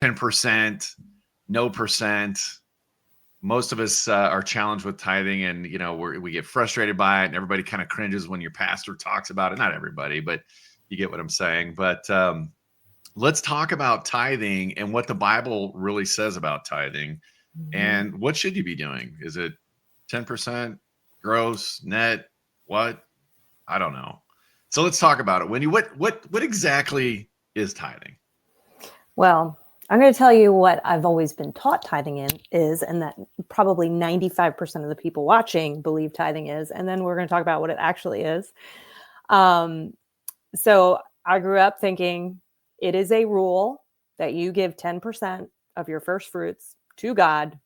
10%, no percent. Most of us are challenged with tithing, and we get frustrated by it, and everybody kind of cringes when your pastor talks about it. Not everybody, but you get what I'm saying. But let's talk about tithing and what the Bible really says about tithing. And what should you be doing? Is it 10%, gross, net, what? I don't know. So let's talk about it. Wendy, what exactly is tithing? Well, I'm going to tell you what I've always been taught tithing is, and that probably 95% of the people watching believe tithing is. And then we're going to talk about what it actually is. So I grew up thinking it is a rule that you give 10% of your first fruits to God.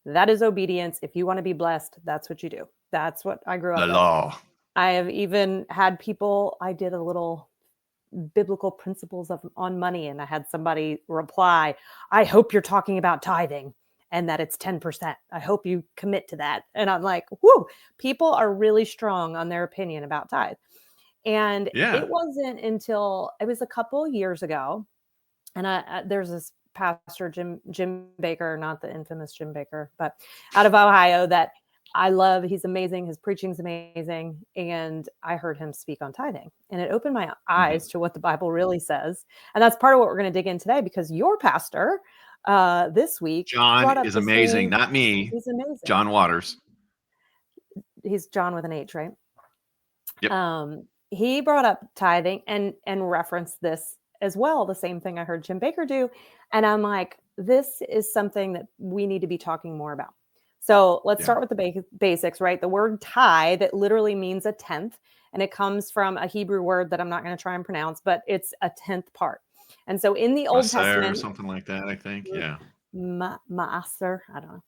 That is obedience. If you want to be blessed, that's what you do. That's what I grew up The law. I have even had people, I did a little biblical principles on money, and I had somebody reply, I hope you're talking about tithing and that it's 10%. I hope you commit to that. And I'm like, whoo, people are really strong on their opinion about tithe. And it wasn't until it was a couple years ago. And there's this pastor, Jim Baker, not the infamous Jim Baker, but out of Ohio that I love. He's amazing. His preaching's amazing. And I heard him speak on tithing, and it opened my eyes to what the Bible really says. And that's part of what we're going to dig in today, because your pastor this week, John is amazing. Not me. He's amazing. John Waters. He's John with an H, right? Yep. He brought up tithing and referenced this as well. The same thing I heard Jim Baker do. And I'm like, this is something that we need to be talking more about. So let's start with the basics, right? The word tithe, that literally means a tenth, and it comes from a Hebrew word that I'm not going to try and pronounce, but it's a tenth part. And so in the Old Testament, or something like that, I think. Yeah. Ma'aser, I don't know.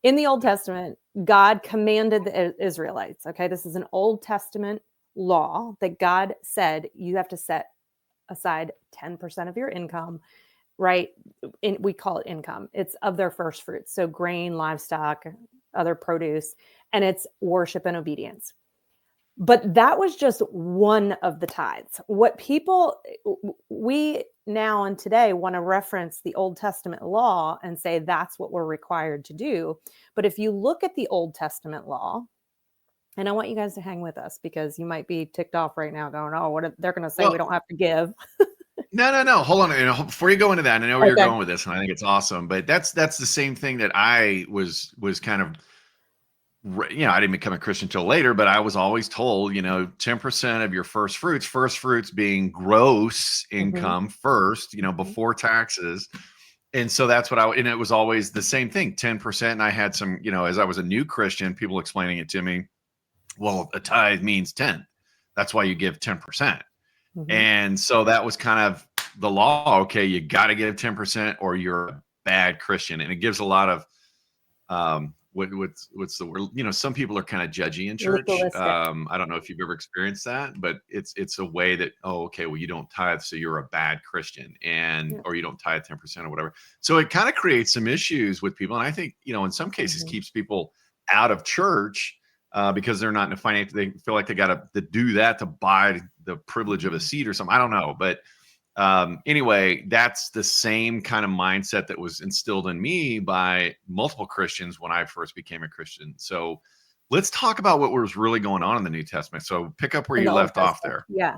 In the Old Testament, God commanded the Israelites. Okay, this is an Old Testament law that God said you have to set aside 10% of your income, right? We call it income. It's of their first fruits. So grain, livestock, other produce, and it's worship and obedience. But that was just one of the tithes. We now and today want to reference the Old Testament law and say that's what we're required to do. But if you look at the Old Testament law, and I want you guys to hang with us, because you might be ticked off right now going, oh, what they're going to say we don't have to give. No. Hold on. Before you go into that, I know where you're going with this, and I think it's awesome. But that's the same thing that I was kind of, I didn't become a Christian until later, but I was always told, 10% of your first fruits being gross income first, before taxes. And so that's what and it was always the same thing, 10%. And I had some, as I was a new Christian, people explaining it to me. Well, a tithe means 10. That's why you give 10%. And so that was kind of the law. Okay, you got to give 10% or you're a bad Christian. And it gives a lot of what's the word? Some people are kind of judgy in church. I don't know if you've ever experienced that, but it's a way that, oh, okay, well, you don't tithe, so you're a bad Christian, or you don't tithe 10% or whatever. So it kind of creates some issues with people, and I think in some cases keeps people out of church. Because they're not in a financial, they feel like they got to do that to buy the privilege of a seat or something. I don't know. But anyway, that's the same kind of mindset that was instilled in me by multiple Christians when I first became a Christian. So let's talk about what was really going on in the New Testament. So pick up where you left off there. Yeah.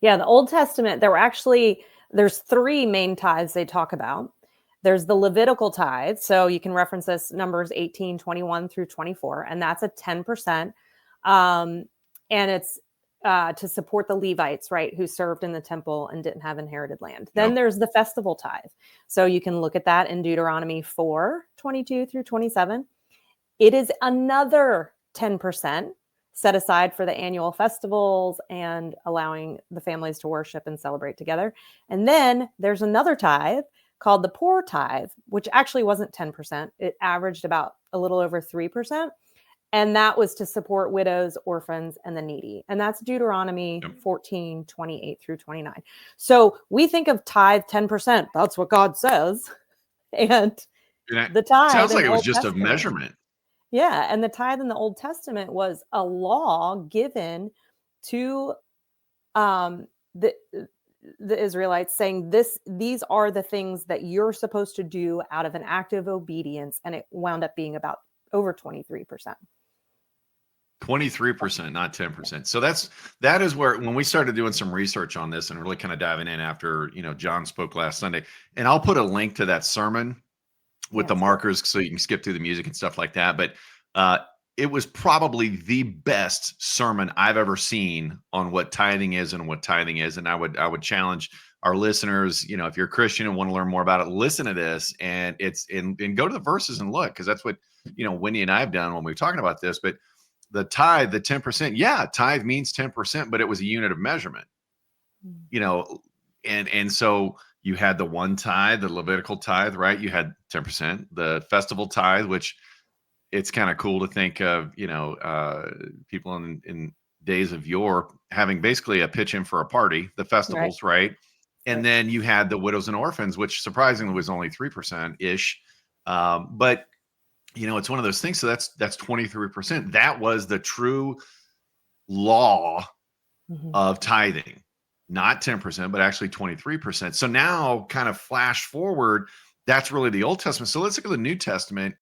The Old Testament, there's three main tithes they talk about. There's the Levitical tithe. So you can reference this, Numbers 18, 21 through 24. And that's a 10%. And it's to support the Levites, right, who served in the temple and didn't have inherited land. Then there's the festival tithe. So you can look at that in Deuteronomy 4, 22 through 27. It is another 10% set aside for the annual festivals and allowing the families to worship and celebrate together. And then there's another tithe called the poor tithe, which actually wasn't 10%. It averaged about a little over 3%. And that was to support widows, orphans, and the needy. And that's Deuteronomy 14, 28 through 29. So we think of tithe 10%. That's what God says. And the tithe sounds like it was just a measurement. Yeah. And the tithe in the Old Testament was a law given to the Israelites, saying these are the things that you're supposed to do out of an act of obedience, and it wound up being about over 23%. 23%, not 10%. So that is where, when we started doing some research on this and really kind of diving in after, John spoke last Sunday, and I'll put a link to that sermon with the markers so you can skip through the music and stuff like that. But it was probably the best sermon I've ever seen on what tithing is and what tithing is. And I would challenge our listeners, if you're a Christian and want to learn more about it, listen to this and go to the verses and look, because that's what, Wendy and I have done when we were talking about this. But the tithe, the 10%, yeah, tithe means 10%, but it was a unit of measurement, and so you had the one tithe, the Levitical tithe, right? You had 10%, the festival tithe, which it's kind of cool to think of, people in days of yore having basically a pitch in for a party, the festivals, right? And then you had the widows and orphans, which surprisingly was only 3% ish. But it's one of those things. So that's 23%. That was the true law of tithing, not 10%, but actually 23%. So now kind of flash forward, that's really the Old Testament. So let's look at the New Testament.